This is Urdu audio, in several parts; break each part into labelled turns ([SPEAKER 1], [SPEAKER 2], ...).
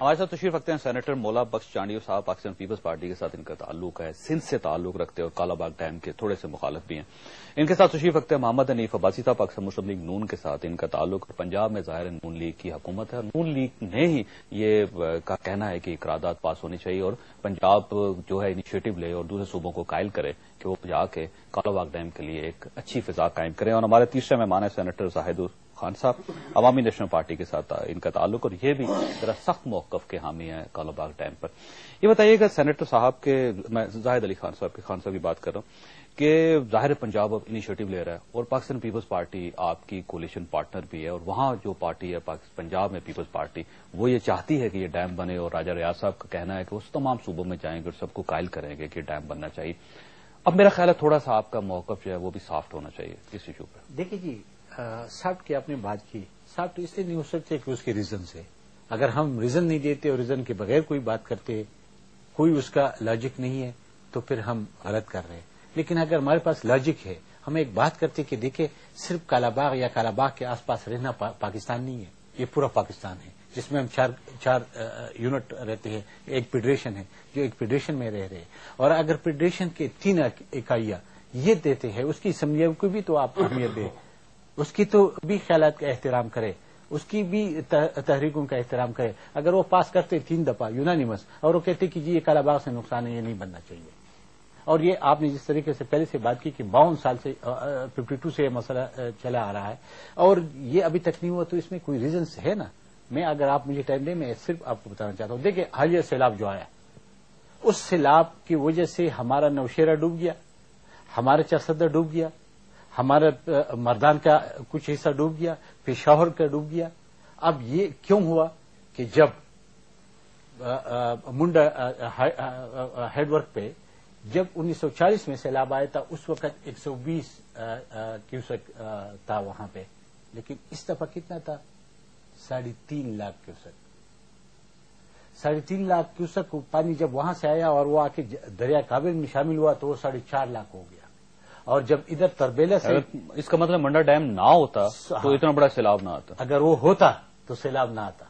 [SPEAKER 1] ہمارے ساتھ تشریف رکھتے ہیں سینیٹر مولا بخش چانڈیو صاحب. پاکستان پیپلز پارٹی کے ساتھ ان کا تعلق ہے, سندھ سے تعلق رکھتے ہیں اور کالا باغ ڈیم کے تھوڑے سے مخالف بھی ہیں. ان کے ساتھ تشریف رکھتے ہیں محمد حنیف عباسی صاحب. پاکستان مسلم لیگ نون کے ساتھ ان کا تعلق, پنجاب میں ظاہر نون لیگ کی حکومت ہے اور نون لیگ نے ہی یہ کا کہنا ہے کہ قرارداد پاس ہونی چاہیے اور پنجاب جو ہے انیشیٹو لے اور دوسرے صوبوں کو قائل کرے کہ وہ جا کے کالا باغ ڈیم کے لیے ایک اچھی فضا قائم کریں. اور ہمارے تیسرے مہمان ہیں سینیٹر زاہد خان صاحب. عوامی نیشنل پارٹی کے ساتھ ان کا تعلق اور یہ بھی ذرا سخت موقف کے حامی ہیں کالا باغ ڈیم پر. یہ بتائیے گا سینیٹر صاحب کے, میں زاہد علی خان صاحب کی بات کر رہا ہوں کہ ظاہر پنجاب اب انیشیٹو لے رہا ہے اور پاکستان پیپلز پارٹی آپ کی کولیشن پارٹنر بھی ہے اور وہاں جو پارٹی ہے پنجاب میں پیپلز پارٹی وہ یہ چاہتی ہے کہ یہ ڈیم بنے اور راجہ ریاض صاحب کا کہنا ہے کہ وہ تمام صوبوں میں جائیں گے اور سب کو قائل کریں گے کہ ڈیم بننا چاہیے. اب میرا خیال ہے تھوڑا سا آپ کا موقف جو ہے وہ بھی سافٹ ہونا چاہیے اس ایشو پر.
[SPEAKER 2] دیکھیے جی, سافٹ کی آپ نے بات کی, سافٹ اس لیے نہیں ہو سکتے کہ اس کے ریزن سے, اگر ہم ریزن نہیں دیتے اور ریزن کے بغیر کوئی بات کرتے, کوئی اس کا لاجک نہیں ہے تو پھر ہم غلط کر رہے ہیں. لیکن اگر ہمارے پاس لاجک ہے, ہم ایک بات کرتے کہ دیکھیں صرف کالا باغ یا کالا باغ کے آس پاس رہنا پاکستان نہیں ہے, یہ پورا پاکستان ہے جس میں ہم چار یونٹ رہتے ہیں. ایک فیڈریشن ہے جو ایک فیڈریشن میں رہ رہے ہیں, اور اگر فیڈریشن کے 3 اکائیاں یہ دیتے ہیں اس کی اسمبلیوں کو بھی تو آپ اہمیت دیں, اس کی تو بھی خیالات کا احترام کرے, اس کی بھی تحریکوں کا احترام کرے. اگر وہ پاس کرتے 3 دفعہ یونانیمس اور وہ کہتے کہ جی یہ کالا باغ سے نقصان ہے, یہ نہیں بننا چاہیے. اور یہ آپ نے جس طریقے سے پہلے سے بات کی کہ 52 سال سے 52 سے یہ مسئلہ چلا آ رہا ہے اور یہ ابھی تک نہیں ہوا, تو اس میں کوئی ریزنس ہے نا. میں اگر آپ مجھے ٹائم دیں میں صرف آپ کو بتانا چاہتا ہوں. دیکھیں حالیہ سیلاب جو آیا, اس سیلاب کی وجہ سے ہمارا نوشیرہ ڈوب گیا, ہمارا چرسدہ ڈوب گیا, ہمارا مردان کا کچھ حصہ ڈوب گیا, پشاور کا ڈوب گیا. اب یہ کیوں ہوا کہ جب منڈا ہیڈ ورک پہ جب 1940 میں سیلاب آیا تھا اس وقت 120 کیوسک تھا وہاں پہ, لیکن اس دفعہ کتنا تھا 3.5 لاکھ کیوسک. 3.5 لاکھ کیوسک پانی جب وہاں سے آیا اور وہ آ کے دریا کابل میں شامل ہوا تو وہ 4.5 لاکھ ہو گیا. اور جب ادھر تربیلا سے,
[SPEAKER 1] اس کا مطلب منڈا ڈیم نہ ہوتا تو اتنا بڑا سیلاب نہ آتا.
[SPEAKER 2] اگر وہ ہوتا تو سیلاب نہ آتا,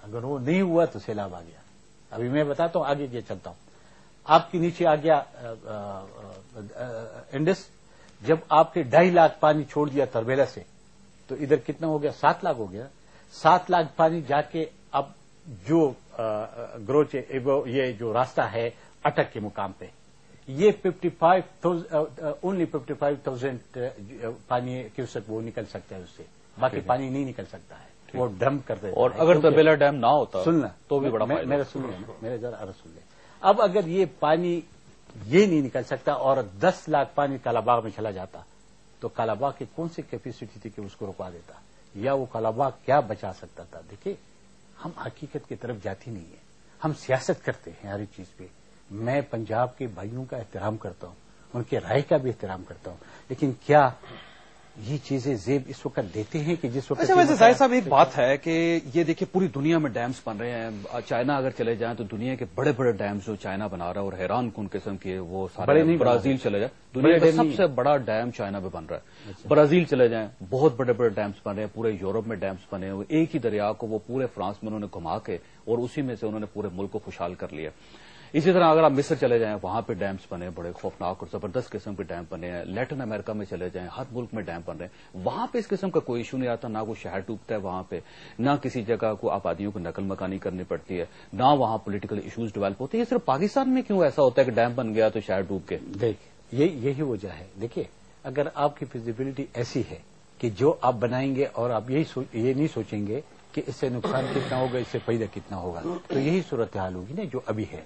[SPEAKER 2] اگر وہ نہیں ہوا تو سیلاب آ گیا. ابھی میں بتاتا ہوں, آگے یہ چلتا ہوں. آپ کے نیچے آ گیا انڈس, جب آپ کے 2.5 لاکھ پانی چھوڑ دیا تربیلا سے تو ادھر کتنا ہو گیا 7 لاکھ ہو گیا. 7 لاکھ پانی جا کے اب جو گروچ یہ جو راستہ ہے اٹک کے مقام پہ, یہ 55,000 پانی کیوسک وہ نکل سکتا ہے اس سے, باقی پانی نہیں نکل سکتا ہے, وہ ڈمپ کر دیتا ہے.
[SPEAKER 1] اور اگر تربیلا ڈیم نہ ہوتا
[SPEAKER 2] سننا
[SPEAKER 1] تو بھی بڑا
[SPEAKER 2] میرا سن لینا, میرا ذرا عرض سن لیں. اب اگر یہ پانی یہ نہیں نکل سکتا اور 10 لاکھ پانی کالا باغ میں چلا جاتا تو کالا باغ کی کون سی کیپیسٹی تھی کہ اس کو رکوا دیتا, یا وہ کالا باغ کیا بچا سکتا تھا. دیکھیے ہم حقیقت کی طرف جاتی نہیں ہیں, ہم سیاست کرتے ہیں ہر ایک چیز پہ. میں پنجاب کے بھائیوں کا احترام کرتا ہوں, ان کے رائے کا بھی احترام کرتا ہوں, لیکن کیا یہ چیزیں زیب اس وقت دیتے ہیں کہ جس وقت.
[SPEAKER 1] ویسے ظاہر صاحب ایک بات ہے کہ یہ دیکھیے پوری دنیا میں ڈیمز بن رہے ہیں. چائنا اگر چلے جائیں تو دنیا کے بڑے بڑے ڈیمز جو چائنا بنا رہا ہے اور حیران کن قسم کے وہ سارے, برازیل چلے جائیں دنیا کا سب سے بڑا ڈیم چائنا میں بن رہا ہے. برازیل چلے جائیں بہت بڑے بڑے ڈیمز بن رہے ہیں, پورے یورپ میں ڈیمز بنے ہوئے. ایک ہی دریا کو وہ پورے فرانس میں انہوں نے گھما کے اور اسی میں سے انہوں نے پورے ملک کو خوشحال کر لیا. اسی طرح اگر آپ مصر چلے جائیں وہاں پہ ڈیمز بنے, بڑے خوفناک اور زبردست قسم کے ڈیم بنے ہیں. لیٹن امریکہ میں چلے جائیں ہر ملک میں ڈیم بن رہے ہیں. وہاں پہ اس قسم کا کوئی ایشو نہیں آتا, نہ کوئی شہر ڈوبتا ہے وہاں پہ, نہ کسی جگہ کو آبادیوں کو نقل مکانی کرنی پڑتی ہے, نہ وہاں پولیٹیکل ایشوز ڈیولپ ہوتے ہیں. یہ صرف پاکستان میں کیوں ایسا ہوتا ہے کہ ڈیم بن گیا تو شہر ڈوب کے.
[SPEAKER 2] دیکھ یہی وجہ ہے. دیکھیے اگر آپ کی فیزیبلٹی ایسی ہے کہ جو آپ بنائیں گے اور آپ یہ نہیں سوچیں گے کہ اس سے نقصان کتنا ہوگا, اس سے فائدہ کتنا ہوگا, تو یہی صورتحال ہوگی نا جو ابھی ہے.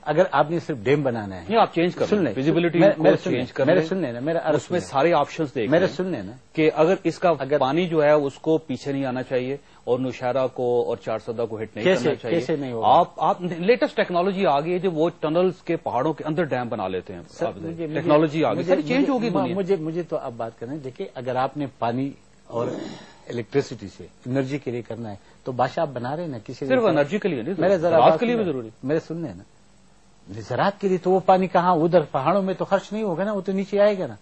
[SPEAKER 2] اگر آپ نے صرف ڈیم بنانا ہے,
[SPEAKER 1] آپ چینج کر لیں ویزیبلٹی چینج کر
[SPEAKER 2] میرے سن لینا, میرا
[SPEAKER 1] اس میں سارے آپشنز دیکھ
[SPEAKER 2] میرے سن لینا
[SPEAKER 1] کہ اگر اس کا پانی جو ہے اس کو پیچھے نہیں آنا چاہیے اور نوشہرہ کو اور چارسدہ کو ہٹ نہیں کرنا چاہیے.
[SPEAKER 2] کیسے نہیں ہوگا؟
[SPEAKER 1] آپ لیٹسٹ ٹیکنالوجی آ گئی ہے جو وہ ٹنلز کے پہاڑوں کے اندر ڈیم بنا لیتے ہیں. ٹیکنالوجی آ گئی, چینج ہوگی.
[SPEAKER 2] مجھے تو آپ بات کریں, دیکھیں اگر آپ نے پانی اور الیکٹریسٹی سے انرجی کے لیے کرنا ہے تو بادشاہ آپ بنا رہے ہیں نا, کسی
[SPEAKER 1] صرف انرجی کے لیے نہیں,
[SPEAKER 2] میرے زراعت
[SPEAKER 1] کے لیے بھی ضروری.
[SPEAKER 2] میرے سننے نا, زراعت کے لیے تو وہ پانی کہاں, ادھر پہاڑوں میں تو خرچ نہیں ہوگا نا, وہ تو نیچے آئے گا نا.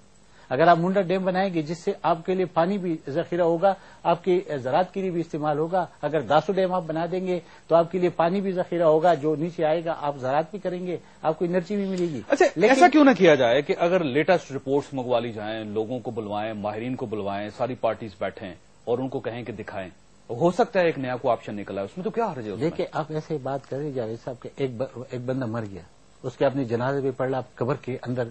[SPEAKER 2] اگر آپ منڈا ڈیم بنائیں گے جس سے آپ کے لیے پانی بھی ذخیرہ ہوگا، آپ کے زراعت کے لیے بھی استعمال ہوگا. اگر داسو ڈیم آپ بنا دیں گے تو آپ کے لیے پانی بھی ذخیرہ ہوگا، جو نیچے آئے گا آپ زراعت بھی کریں گے، آپ کو انرجی بھی ملے گی.
[SPEAKER 1] اچھا، ایسا کیوں نہ کیا جائے کہ اگر لیٹسٹ رپورٹس منگوا لی جائیں، لوگوں کو بلوائیں، ماہرین کو بلوائیں، ساری پارٹیز بیٹھیں اور ان کو کہیں کہ دکھائیں، ہو سکتا ہے ایک نیا کو آپشن نکلا ہے، اس میں تو کیا حرج ہے؟
[SPEAKER 2] دیکھیں آپ ایسے بات کریں جاوید صاحب کہ ایک بندہ مر گیا، اس کے اپنے جنازے پہ پڑ رہا، آپ قبر کے اندر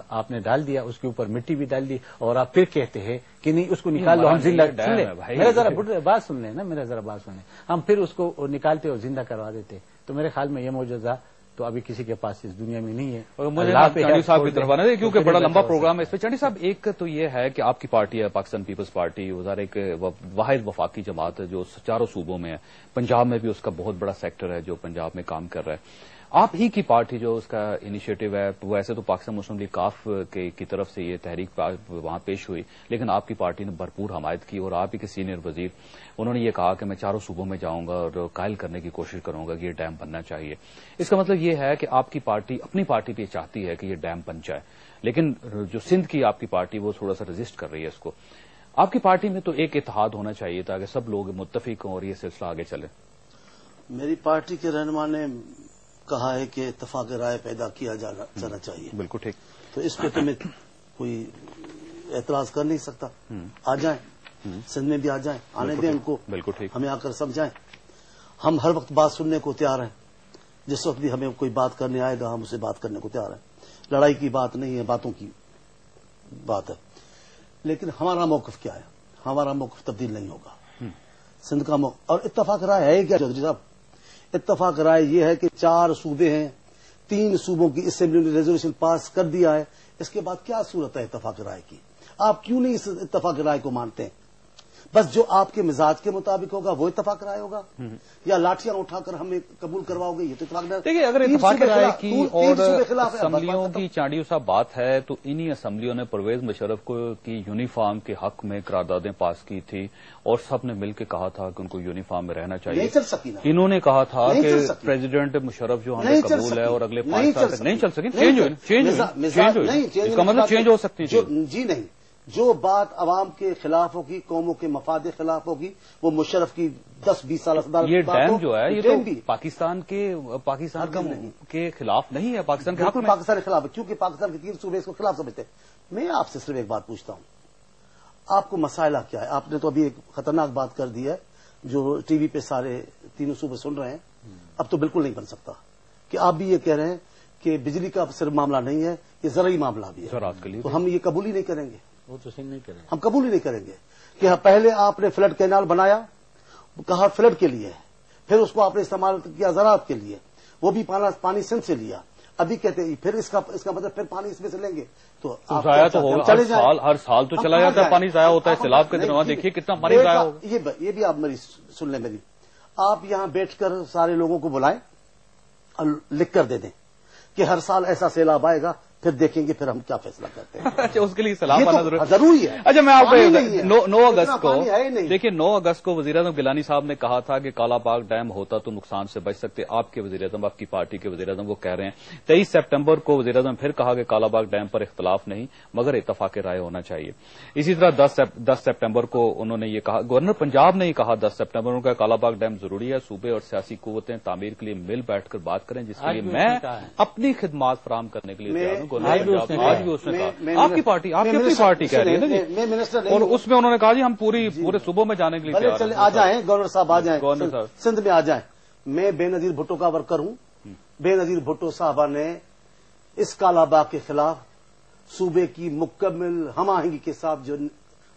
[SPEAKER 2] آپ نے ڈال دیا، اس کے اوپر مٹی بھی ڈال دی، اور آپ پھر کہتے ہیں کہ نہیں اس کو نکال لو، ہم زندہ سن لیں. میرا ذرا بات سن لیں نا، میرا ذرا بات سن لیں. ہم پھر اس کو نکالتے اور زندہ کروا دیتے. تو میرے خیال میں یہ معجزہ تو ابھی کسی کے پاس اس دنیا میں نہیں ہے.
[SPEAKER 1] چانڈی صاحب کی طرف آنا ہے کیونکہ بڑا لمبا پروگرام ہے اس پہ. چانڈی صاحب، ایک تو یہ ہے کہ آپ کی پارٹی ہے پاکستان پیپلز پارٹی، وہ ذرا ایک واحد وفاقی جماعت ہے جو چاروں صوبوں میں ہے. پنجاب میں بھی اس کا بہت بڑا سیکٹر ہے جو پنجاب میں کام کر رہا ہے. آپ ہی کی پارٹی جو اس کا انیشیٹو ہے، وہ ایسے تو پاکستان مسلم لیگ کاف کی طرف سے یہ تحریک وہاں پیش ہوئی، لیکن آپ کی پارٹی نے بھرپور حمایت کی اور آپ ہی کے سینئر وزیر انہوں نے یہ کہا کہ میں چاروں صوبوں میں جاؤں گا اور قائل کرنے کی کوشش کروں گا کہ یہ ڈیم بننا چاہیے. اس کا مطلب یہ ہے کہ آپ کی پارٹی اپنی پارٹی پہ چاہتی ہے کہ یہ ڈیم بن جائے، لیکن جو سندھ کی آپ کی پارٹی وہ تھوڑا سا رجسٹ کر رہی ہے اس کو. آپ کی پارٹی میں تو ایک اتحاد ہونا چاہیے تاکہ سب لوگ متفق ہوں اور یہ سلسلہ آگے چلے.
[SPEAKER 3] میری پارٹی کے رہنما نے کہا ہے کہ اتفاق رائے پیدا کیا جانا چاہیے.
[SPEAKER 1] بالکل ٹھیک.
[SPEAKER 3] تو اس پہ تو میں کوئی اعتراض کر نہیں سکتا. آ جائیں، سندھ میں بھی آ جائیں، آنے دیں ان کو،
[SPEAKER 1] بالکل ٹھیک،
[SPEAKER 3] ہمیں آ کر سمجھائیں. ہم ہر وقت بات سننے کو تیار ہیں. جس وقت بھی ہمیں کوئی بات کرنے آئے گا ہم اسے بات کرنے کو تیار ہیں. لڑائی کی بات نہیں ہے، باتوں کی بات ہے. لیکن ہمارا موقف کیا ہے؟ ہمارا موقف تبدیل نہیں ہوگا. سندھ کا اور اتفاق رائے ہے کیا چودھری صاحب؟ اتفاق رائے یہ ہے کہ 4 صوبے ہیں، 3 صوبوں کی اسمبلی نے ریزولوشن پاس کر دیا ہے. اس کے بعد کیا صورت ہے اتفاق رائے کی؟ آپ کیوں نہیں اس اتفاق رائے کو مانتے ہیں؟ بس جو آپ کے مزاج کے مطابق ہوگا وہ اتفاق رائے ہوگا، یا لاٹیاں اٹھا کر ہمیں قبول کرواؤ گے؟ یہ تو اتفاق رائے.
[SPEAKER 1] دیکھیے، اگر اتفاق رائے کی اور اسمبلیوں کی چانڈیو صاحب بات ہے تو انہی اسمبلیوں نے پرویز مشرف کو کی یونیفارم کے حق میں قراردادیں پاس کی تھی اور سب نے مل کے کہا تھا کہ ان کو یونیفارم میں رہنا چاہیے.
[SPEAKER 3] نہیں چل سکی نا.
[SPEAKER 1] انہوں نے کہا تھا کہ پریزیڈنٹ مشرف جو ہمیں قبول ہے اور اگلے 5 سال تک نہیں چل سکی. چینج ہوئی، اس کا مطلب چینج ہو سکتی ہے.
[SPEAKER 3] جی نہیں، جو بات عوام کے خلاف ہوگی، قوموں کے مفاد کے خلاف ہوگی، وہ مشرف کی 10-20 سال
[SPEAKER 1] یہ ڈیم جو ہے یہ تو پاکستان کے خلاف نہیں ہے، پاکستان کے حق میں.
[SPEAKER 3] پاکستان کے خلاف ہے کیونکہ پاکستان کے 3 صوبے اس کو خلاف سمجھتے ہیں. میں آپ سے صرف ایک بات پوچھتا ہوں، آپ کو مسائلہ کیا ہے؟ آپ نے تو ابھی ایک خطرناک بات کر دی ہے جو ٹی وی پہ سارے 3 صوبے سن رہے ہیں. اب تو بالکل نہیں بن سکتا کہ آپ بھی یہ کہہ رہے ہیں کہ بجلی کا صرف معاملہ نہیں ہے، یہ زرعی معاملہ بھی ہے. تو ہم یہ قبول ہی نہیں کریں گے.
[SPEAKER 2] وہ تو نہیں کریں،
[SPEAKER 3] ہم قبول ہی نہیں کریں گے کہ پہلے آپ نے فلڈ کینال بنایا، کہا فلڈ کے لیے، پھر اس کو آپ نے استعمال کیا زراعت کے لیے، وہ بھی پانی سندھ سے لیا. ابھی کہتے ہیں پھر اس کا مطلب پھر پانی اس میں سے لیں گے تو
[SPEAKER 1] ضائع تو ہوگا. ہر سال تو چلا جاتا ہے، پانی ضائع ہوتا ہے. سیلاب کے دنوں دیکھیے کتنا پانی ضائع ہوگا.
[SPEAKER 3] یہ بھی آپ میری سن لیں. میری آپ یہاں بیٹھ کر سارے لوگوں کو بلائیں اور لکھ کر دے دیں کہ ہر سال ایسا سیلاب آئے گا، پھر دیکھیں گے پھر ہم کیا فیصلہ کرتے ہیں.
[SPEAKER 1] اچھا، اس کے لیے سیلاب آنا
[SPEAKER 3] ضروری ہے.
[SPEAKER 1] اچھا، میں آپ کو 9 اگست کو دیکھیے 9 اگست کو وزیر اعظم گیلانی صاحب نے کہا تھا کہ کالا باغ ڈیم ہوتا تو نقصان سے بچ سکتے. آپ کے وزیر اعظم، آپ کی پارٹی کے وزیر اعظم وہ کہہ رہے ہیں. 23 سپٹمبر کو وزیر اعظم پھر کہا کہ کالا باغ ڈیم پر اختلاف نہیں مگر اتفاق رائے ہونا چاہیے. اسی طرح 10 سپٹمبر کو انہوں نے یہ کہا، گورنر پنجاب نے یہ کہا 10 سپٹمبر کو کالا باغ ڈیم ضروری ہے، صوبے اور سیاسی قوتیں تعمیر کے لیے مل بیٹھ کر بات کریں، جس کے لیے میں اپنی خدمات فراہم کرنے کے لیے تیار ہوں. گورنر پنجاب آج بھی اس نے کہا. آپ کی پارٹی، آپ کی اپنی پارٹی کہہ رہی ہے نا جی، اور اس میں انہوں نے کہا جی ہم پورے صوبوں میں جانے کے لیے تیار ہیں.
[SPEAKER 3] آ جائیں گورنر صاحب، آ جائیں سندھ میں آ جائیں. میں بے نظیر بھٹو کا ورکر ہوں. بے نظیر بھٹو صاحبہ نے اس کالا باغ کے خلاف صوبے کی مکمل ہم آہنگی کے ساتھ جو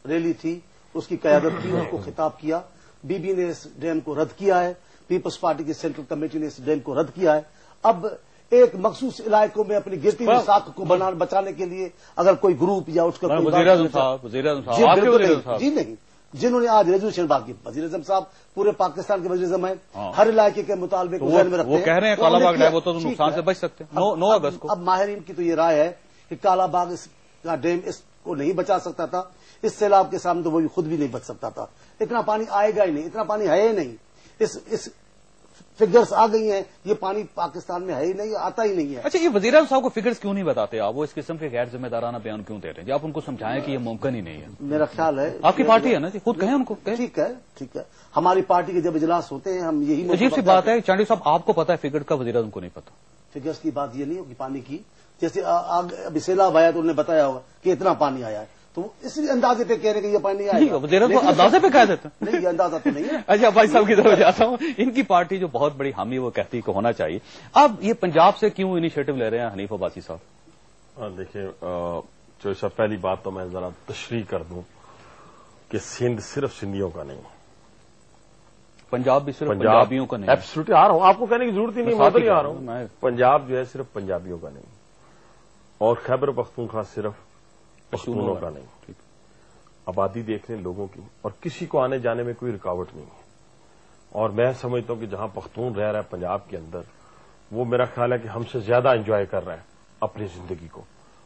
[SPEAKER 3] ریلی تھی اس کی قیادت کی، اس کو خطاب کیا. بی بی نے اس ڈیم کو رد کیا ہے، پیپلز پارٹی کی سینٹرل کمیٹی نے اس ڈیم کو رد کیا ہے. اب ایک مخصوص علاقوں میں اپنی گرتی ہوئی ساکھ کو بچانے کے لیے اگر کوئی گروپ یا اٹھ کر
[SPEAKER 1] وزیر اعظم صاحب
[SPEAKER 3] جی نہیں، جنہوں نے آج ریزولوشن بات کی، وزیر اعظم صاحب پورے پاکستان کے وزیر اعظم ہیں، ہر علاقے کے مطالبے کو ذہن میں رکھتے ہیں.
[SPEAKER 1] وہ کہہ رہے ہیں کالا باغ ڈیم ہوتا تو نقصان سے بچ سکتے ہیں. 9 اگست کو
[SPEAKER 3] اب ماہرین کی تو یہ رائے ہے کہ کالا باغ کا ڈیم اس کو نہیں بچا سکتا تھا. اس سیلاب کے سامنے تو وہ خود بھی نہیں بچ سکتا تھا. اتنا پانی آئے گا ہی نہیں، اتنا پانی ہے ہی نہیں. اس فگرز آ گئی ہیں. یہ پانی پاکستان میں ہے ہی نہیں, آتا ہی نہیں ہے.
[SPEAKER 1] اچھا, یہ وزیر اعظم صاحب کو فگرز کیوں نہیں بتاتے آپ؟ وہ اس قسم کے غیر ذمہ دارانہ بیان کیوں دے رہے ہیں جی؟ آپ ان کو سمجھائیں کہ یہ ممکن ہی نہیں ہے.
[SPEAKER 3] میرا خیال ہے
[SPEAKER 1] آپ کی پارٹی ہے نا جی, خود کہیں ان کو.
[SPEAKER 3] ٹھیک ہے. ہماری پارٹی کے جب اجلاس ہوتے ہیں ہم یہی
[SPEAKER 1] عجیب سی بات ہے چانڈی صاحب, آپ کو پتا ہے فگر کا, وزیر اعظم کو نہیں پتا.
[SPEAKER 3] فگرز کی بات یہ نہیں ہوگی پانی کی. جیسے ابھی سیلاب آیا تو انہوں نے بتایا ہوگا کہ اتنا پانی آیا ہے, تو اسی اندازے پہ کہہ رہے کہ یہ پانی آئے گا.
[SPEAKER 1] وزیر اعظم اندازے پہ کہہ دیتے ہیں.
[SPEAKER 3] نہیں, یہ اندازہ تو نہیں ہے.
[SPEAKER 1] اچھا بھائی صاحب کی طرف جاتا ہوں. ان کی پارٹی جو بہت بڑی حامی وہ کہتی کہ ہونا چاہیے, اب یہ پنجاب سے کیوں انیشیٹو لے رہے ہیں حنیف عباسی صاحب؟
[SPEAKER 4] دیکھیں, جو سب پہلی بات تو میں ذرا تشریح کر دوں کہ سندھ صرف سندھیوں کا نہیں,
[SPEAKER 1] پنجاب بھی صرف پنجابیوں کا نہیں.
[SPEAKER 4] ایبسولوٹلی آ رہا ہوں, آپ کو کہنے کی ضرورت ہی نہیں, میں ادھر ہی آ رہا ہوں. پنجاب جو ہے صرف پنجابیوں کا نہیں, اور خیبر پختونخوا صرف پختونوں کا نہیں. آبادی دیکھ لیں لوگوں کی, اور کسی کو آنے جانے میں کوئی رکاوٹ نہیں ہے. اور میں سمجھتا ہوں کہ جہاں پختون رہ رہا ہے پنجاب کے اندر, وہ میرا خیال ہے کہ ہم سے زیادہ انجوائے کر رہا ہے اپنی زندگی کو.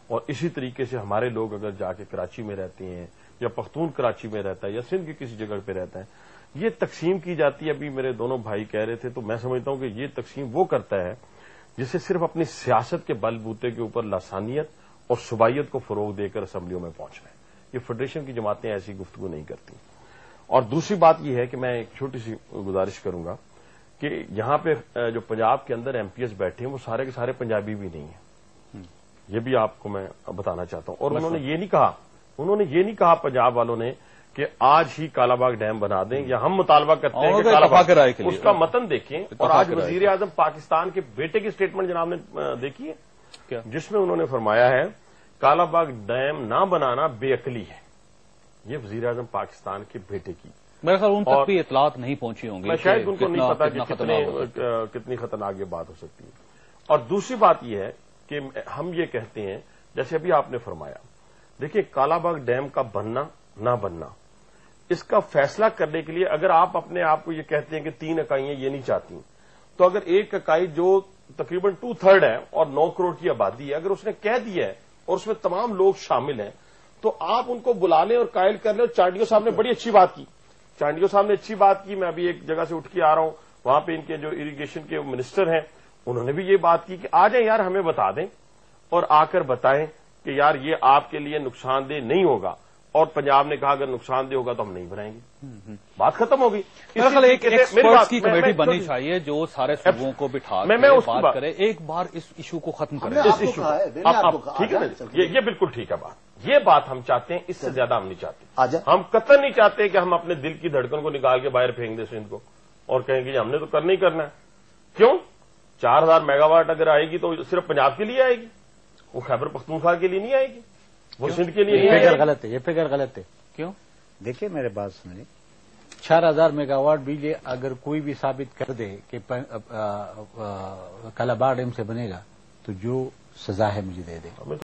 [SPEAKER 4] اور اسی طریقے سے ہمارے لوگ اگر جا کے کراچی میں رہتے ہیں, یا پختون کراچی میں رہتا ہے, یا سندھ کی کسی جگہ پہ رہتا ہے, یہ تقسیم کی جاتی ہے. ابھی میرے دونوں بھائی کہہ رہے تھے, تو میں سمجھتا ہوں کہ یہ تقسیم وہ کرتا ہے جسے صرف اپنی سیاست کے بل بوتے کے اوپر لسانیت اور صوبائیت کو فروغ دے کر اسمبلیوں میں پہنچ رہے ہیں. یہ فیڈریشن کی جماعتیں ایسی گفتگو نہیں کرتی. اور دوسری بات یہ ہے کہ میں ایک چھوٹی سی گزارش کروں گا کہ یہاں پہ جو پنجاب کے اندر ایم پی ایس بیٹھے ہیں وہ سارے کے سارے پنجابی بھی نہیں ہیں. یہ بھی آپ کو میں بتانا چاہتا ہوں. اور انہوں نے یہ نہیں کہا پنجاب والوں نے کہ آج ہی کالا باغ ڈیم بنا دیں, یا ہم مطالبہ کرتے ہیں کہ کالا باغ, اس کا متن دیکھیں. اور آج وزیر اعظم پاکستان کے بیٹے کی اسٹیٹمنٹ جناب نے دیکھی ہے, جس میں انہوں نے فرمایا ہے کالا باغ ڈیم نہ بنانا بے عقلی ہے. یہ وزیر اعظم پاکستان کے بیٹے کی,
[SPEAKER 1] میرے خیال ان تک بھی اطلاعات نہیں پہنچی ہوں گی,
[SPEAKER 4] شاید ان کو نہیں پتا کہ کتنی خطرناک یہ بات ہو سکتی ہے. اور دوسری بات یہ ہے کہ ہم یہ کہتے ہیں, جیسے ابھی آپ نے فرمایا, دیکھیے کالا باغ ڈیم کا بننا نہ بننا, اس کا فیصلہ کرنے کے لیے اگر آپ اپنے آپ کو یہ کہتے ہیں کہ 3 اکائیاں یہ نہیں چاہتی, تو اگر ایک اکائی جو تقریباً 2/3 ہے اور 9 کروڑ کی آبادی ہے, اگر اس نے کہہ دیا ہے اور اس میں تمام لوگ شامل ہیں, تو آپ ان کو بلا لیں اور قائل کر لیں. اور چانڈیو صاحب نے بڑی اچھی بات کی, میں ابھی ایک جگہ سے اٹھ کے آ رہا ہوں, وہاں پہ ان کے جو اریگیشن کے منسٹر ہیں انہوں نے بھی یہ بات کی کہ آ جائیں یار, ہمیں بتا دیں اور آ کر بتائیں کہ یار یہ آپ کے لیے نقصان دہ نہیں ہوگا. اور پنجاب نے کہا اگر نقصان دہ ہوگا تو ہم نہیں بنائیں گے. بات ختم ہوگی.
[SPEAKER 1] ایک ایکسپرٹس کی کمیٹی بننی چاہیے جو سارے صوبوں کو بٹھا کر بات کرے, ایک بار اس ایشو کو ختم کریں.
[SPEAKER 4] ٹھیک ہے, یہ بالکل ٹھیک ہے بات. یہ بات ہم چاہتے ہیں, اس سے زیادہ ہم نہیں چاہتے. ہم قطعاً نہیں چاہتے کہ ہم اپنے دل کی دھڑکن کو نکال کے باہر پھینک دیں سندھ کو اور کہیں گے ہم نے تو کرنا ہی کرنا ہے. کیوں؟ 4000 میگا واٹ اگر آئے گی تو صرف پنجاب کے لیے آئے گی, وہ خیبر پختونخوا کے لیے نہیں آئے گی, وہ سندھ کے لیے نہیں آئے گی.
[SPEAKER 2] یہ فگر غلط ہے.
[SPEAKER 1] کیوں؟
[SPEAKER 2] دیکھیے میرے بات سنیں, 4000 میگا واٹ بجلی اگر کوئی بھی ثابت کر دے کہ کالا باغ ڈیم سے بنے گا, تو جو سزا ہے مجھے دے دے.